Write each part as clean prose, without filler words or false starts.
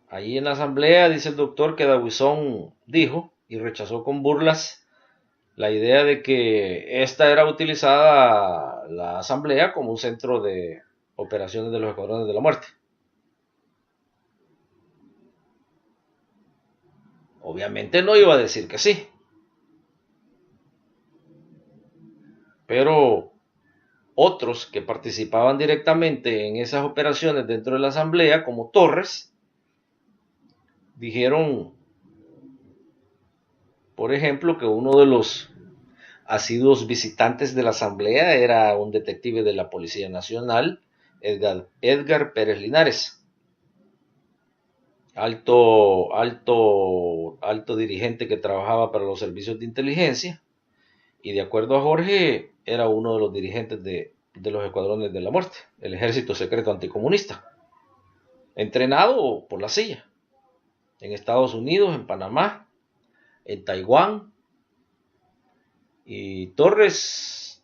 Allí en la asamblea dice el doctor que Dawison dijo y rechazó con burlas la idea de que esta era utilizada la asamblea como un centro de operaciones de los escuadrones de la muerte. Obviamente no iba a decir que sí, pero otros que participaban directamente en esas operaciones dentro de la asamblea, como Torres, dijeron, por ejemplo, que uno de los asiduos visitantes de la asamblea era un detective de la Policía Nacional, Edgar Pérez Linares, alto dirigente que trabajaba para los servicios de inteligencia, y de acuerdo a Jorge, era uno de los dirigentes de los escuadrones de la muerte, el ejército secreto anticomunista, entrenado por la CIA, en Estados Unidos, en Panamá, en Taiwán. Y Torres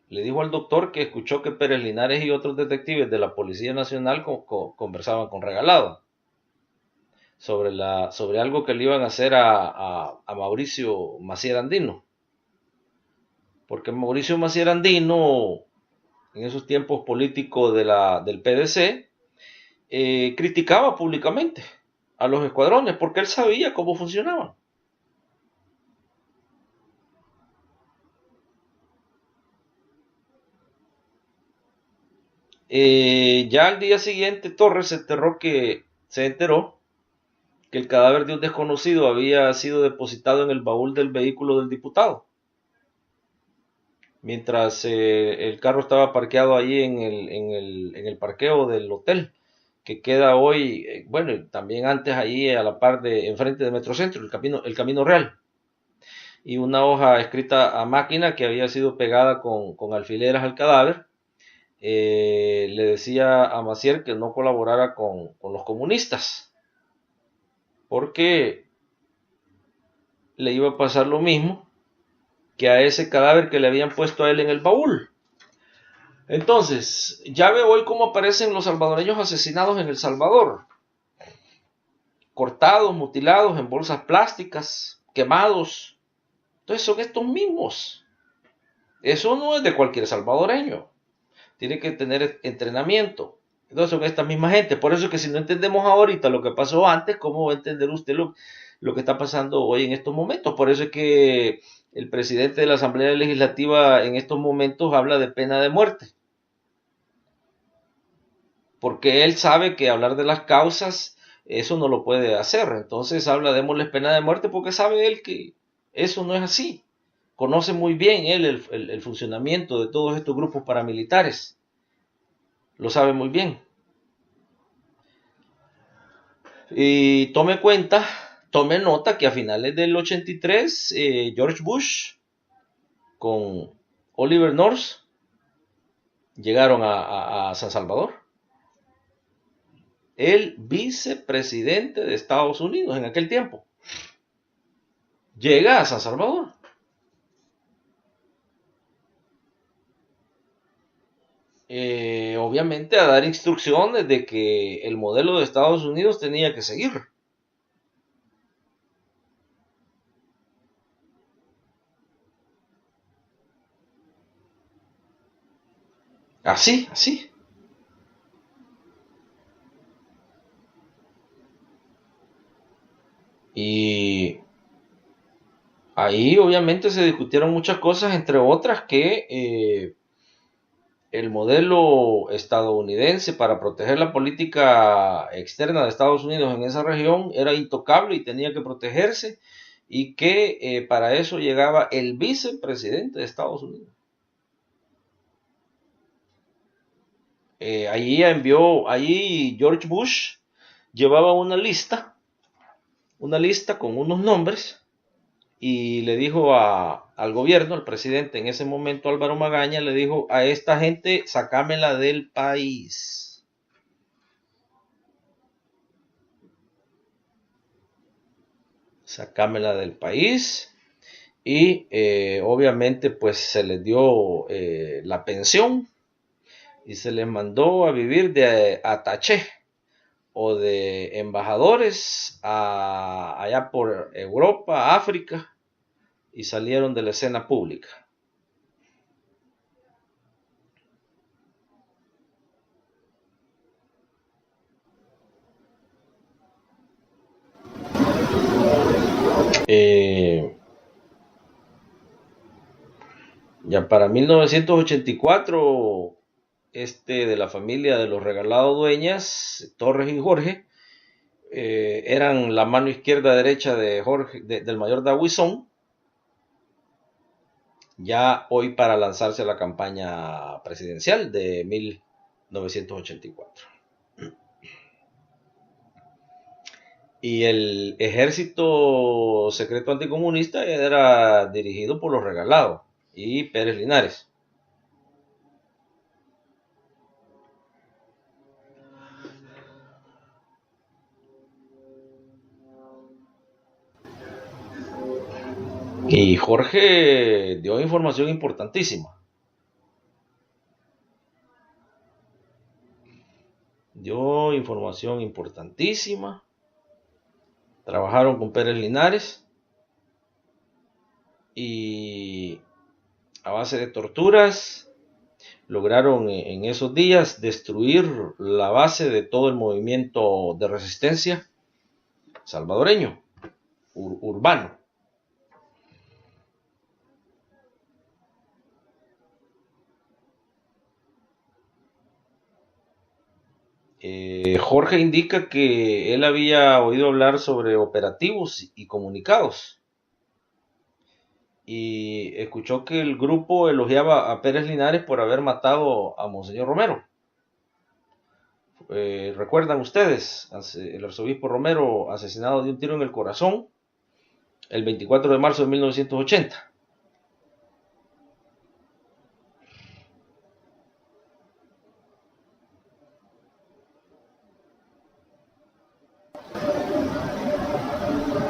le dijo al doctor que escuchó que Pérez Linares y otros detectives de la Policía Nacional conversaban con Regalado sobre algo que le iban a hacer a Mauricio Macier Andino. Porque Mauricio Macier Andino, en esos tiempos políticos del PDC, criticaba públicamente a los escuadrones porque él sabía cómo funcionaban. Ya al día siguiente Torres se enteró que el cadáver de un desconocido había sido depositado en el baúl del vehículo del diputado, mientras el carro estaba parqueado allí en el parqueo del hotel, que queda hoy, bueno, también antes allí a la par de, enfrente de Metrocentro, el camino Real, y una hoja escrita a máquina que había sido pegada con alfileres al cadáver, le decía a Macier que no colaborara con los comunistas, porque le iba a pasar lo mismo que a ese cadáver que le habían puesto a él en el baúl. Entonces, ya veo hoy cómo aparecen los salvadoreños asesinados en El Salvador, cortados, mutilados en bolsas plásticas, quemados. Entonces son estos mismos. Eso no es de cualquier salvadoreño. Tiene que tener entrenamiento. Entonces son esta misma gente. Por eso es que si no entendemos ahorita lo que pasó antes, ¿cómo va a entender usted lo que está pasando hoy en estos momentos? Por eso es que el presidente de la Asamblea Legislativa en estos momentos habla de pena de muerte. Porque él sabe que hablar de las causas, eso no lo puede hacer. Entonces habla, démosle pena de muerte, porque sabe él que eso no es así. Conoce muy bien él el funcionamiento de todos estos grupos paramilitares. Lo sabe muy bien. Y tome nota que a finales del 83, George Bush con Oliver North llegaron a San Salvador. El vicepresidente de Estados Unidos en aquel tiempo llega a San Salvador. Obviamente a dar instrucciones de que el modelo de Estados Unidos tenía que seguir. Así, así. Y ahí obviamente se discutieron muchas cosas, entre otras que el modelo estadounidense para proteger la política externa de Estados Unidos en esa región era intocable y tenía que protegerse, y que para eso llegaba el vicepresidente de Estados Unidos. Allí George Bush llevaba una lista con unos nombres, y le dijo al gobierno, al presidente en ese momento, Álvaro Magaña, le dijo: a esta gente sacámela del país. Sacámela del país. Y obviamente pues se les dio la pensión y se les mandó a vivir de ataché o de embajadores allá por Europa, África, y salieron de la escena pública. Ya para 1984, de la familia de los Regalados Dueñas, Torres y Jorge, eran la mano izquierda derecha de Jorge, del mayor Dawison, ya hoy para lanzarse a la campaña presidencial de 1984. Y el ejército secreto anticomunista era dirigido por los Regalados y Pérez Linares. Y Jorge dio información importantísima. Trabajaron con Pérez Linares y a base de torturas lograron en esos días destruir la base de todo el movimiento de resistencia salvadoreño, urbano. Jorge indica que él había oído hablar sobre operativos y comunicados y escuchó que el grupo elogiaba a Pérez Linares por haber matado a Monseñor Romero. ¿Recuerdan ustedes? El arzobispo Romero asesinado de un tiro en el corazón el 24 de marzo de 1980.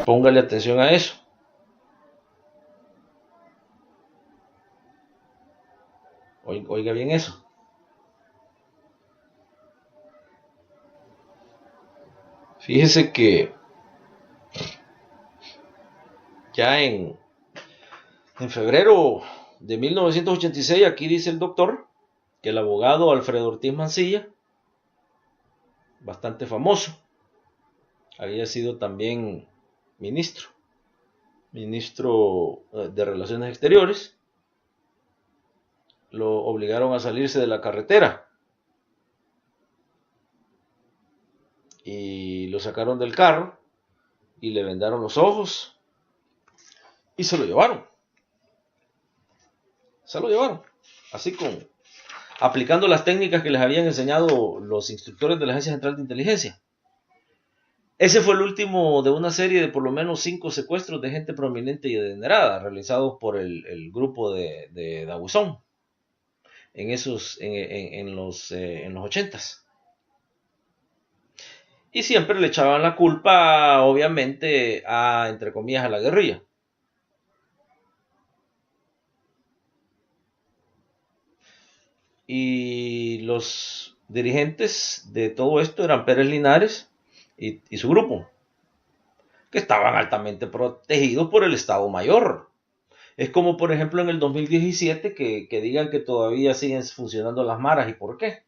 Póngale atención a eso. Oiga bien eso. Fíjese que ya en febrero de 1986, aquí dice el doctor que el abogado Alfredo Ortiz Mancilla, bastante famoso, había sido también ministro de Relaciones Exteriores, lo obligaron a salirse de la carretera y lo sacaron del carro y le vendaron los ojos y se lo llevaron. Así aplicando las técnicas que les habían enseñado los instructores de la Agencia Central de Inteligencia. Ese fue el último de una serie de por lo menos 5 secuestros de gente prominente y adinerada realizados por el grupo de Dawson en los 80s. Y siempre le echaban la culpa, obviamente, entre comillas, a la guerrilla. Y los dirigentes de todo esto eran Pérez Linares y su grupo, que estaban altamente protegidos por el Estado Mayor. Es como, por ejemplo, en el 2017 que digan que todavía siguen funcionando las maras. ¿Y por qué?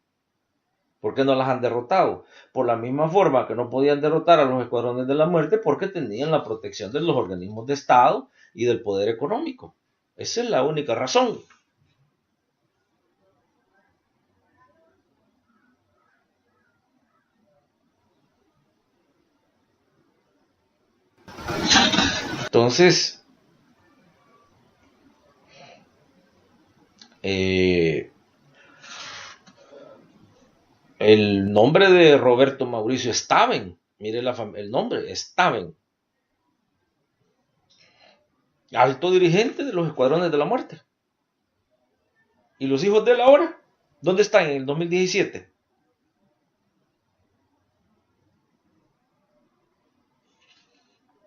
¿Por qué no las han derrotado? Por la misma forma que no podían derrotar a los escuadrones de la muerte porque tenían la protección de los organismos de Estado y del poder económico. Esa es la única razón. Entonces, el nombre de Roberto Mauricio Staben, mire el nombre, Staben, alto dirigente de los escuadrones de la muerte. ¿Y los hijos de él ahora? ¿Dónde están en el 2017?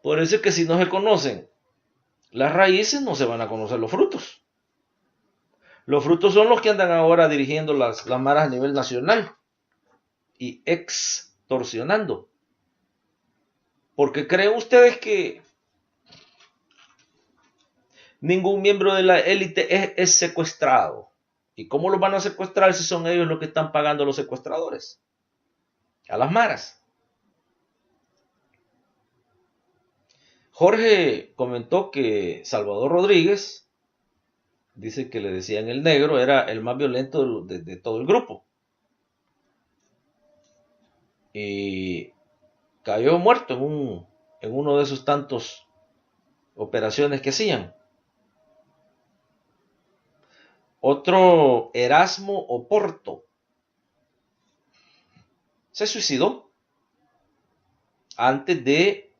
Por eso es que si no se conocen las raíces, no se van a conocer los frutos. Los frutos son los que andan ahora dirigiendo las maras a nivel nacional y ex torsionando. Porque creen ustedes que ningún miembro de la élite es secuestrado. ¿Y cómo los van a secuestrar si son ellos los que están pagando a los secuestradores? A las maras. Jorge comentó que Salvador Rodríguez, dice que le decían el negro, era el más violento de todo el grupo. Y cayó muerto en uno de sus tantos operaciones que hacían. Otro, Erasmo Oporto, se suicidó antes de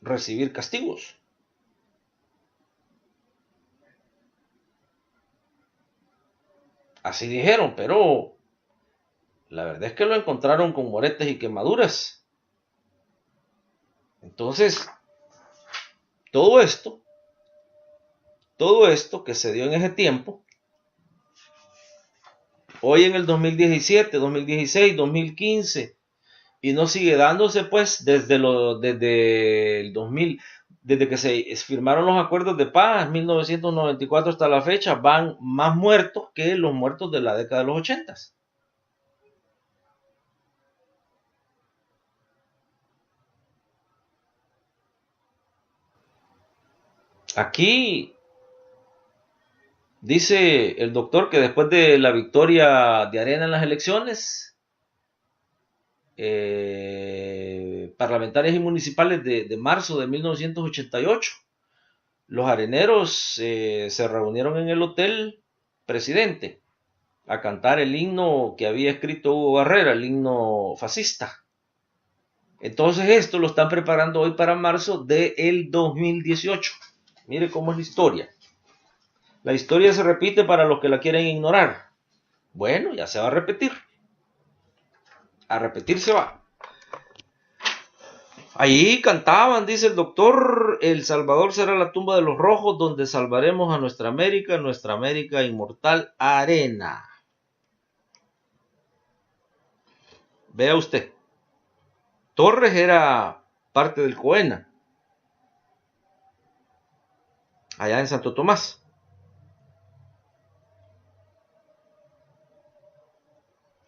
recibir castigos. Así dijeron, pero la verdad es que lo encontraron con moretes y quemaduras. Entonces, todo esto que se dio en ese tiempo, hoy en el 2017, 2016, 2015, y no sigue dándose pues desde el 2000, desde que se firmaron los acuerdos de paz, 1994 hasta la fecha, van más muertos que los muertos de la década de los 80. Aquí dice el doctor que después de la victoria de Arena en las elecciones parlamentarias y municipales de marzo de 1988, los areneros se reunieron en el Hotel Presidente a cantar el himno que había escrito Hugo Barrera, el himno fascista. Entonces esto lo están preparando hoy para marzo del 2018. Mire cómo es la historia. La historia se repite para los que la quieren ignorar. Bueno, ya se va a repetir. A repetir se va. Allí cantaban, dice el doctor, El Salvador será la tumba de los rojos donde salvaremos a nuestra América inmortal Arena. Vea usted, Torres era parte del COENA, allá en Santo Tomás.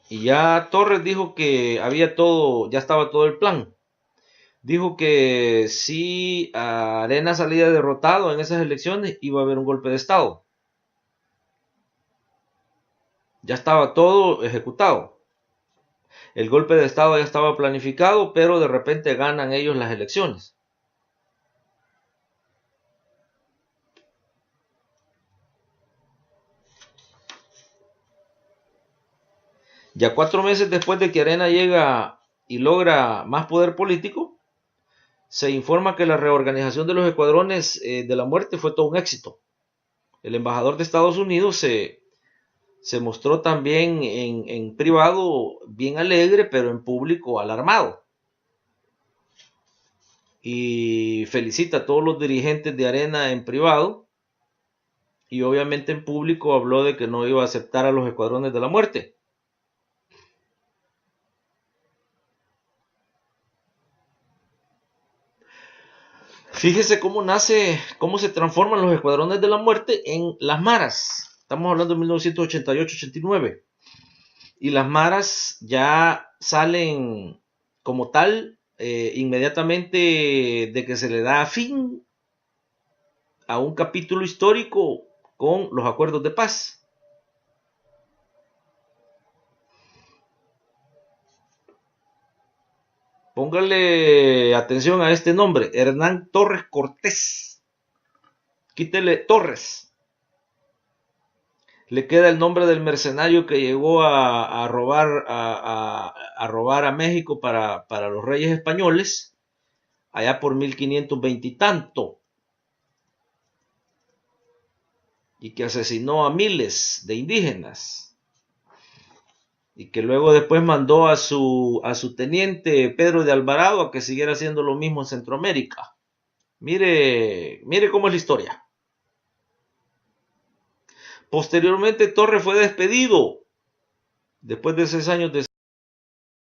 Y ya Torres dijo que había todo, ya estaba todo el plan. Dijo que si Arena salía derrotado en esas elecciones, iba a haber un golpe de Estado. Ya estaba todo ejecutado. El golpe de Estado ya estaba planificado, pero de repente ganan ellos las elecciones. Ya 4 meses después de que Arena llega y logra más poder político, se informa que la reorganización de los escuadrones de la muerte fue todo un éxito. El embajador de Estados Unidos se mostró también en privado bien alegre, pero en público alarmado. Y felicita a todos los dirigentes de Arena en privado. Y obviamente en público habló de que no iba a aceptar a los escuadrones de la muerte. Fíjese cómo cómo se transforman los escuadrones de la muerte en las maras. Estamos hablando de 1988-89. Y las maras ya salen como tal inmediatamente de que se le da fin a un capítulo histórico con los acuerdos de paz. Póngale atención a este nombre, Hernán Torres Cortés. Quítele Torres. Le queda el nombre del mercenario que llegó a robar a México para los reyes españoles, allá por 1520 y tanto, y que asesinó a miles de indígenas. Y que luego después mandó a su teniente Pedro de Alvarado a que siguiera haciendo lo mismo en Centroamérica. Mire cómo es la historia. Posteriormente Torres fue despedido después de 6 años de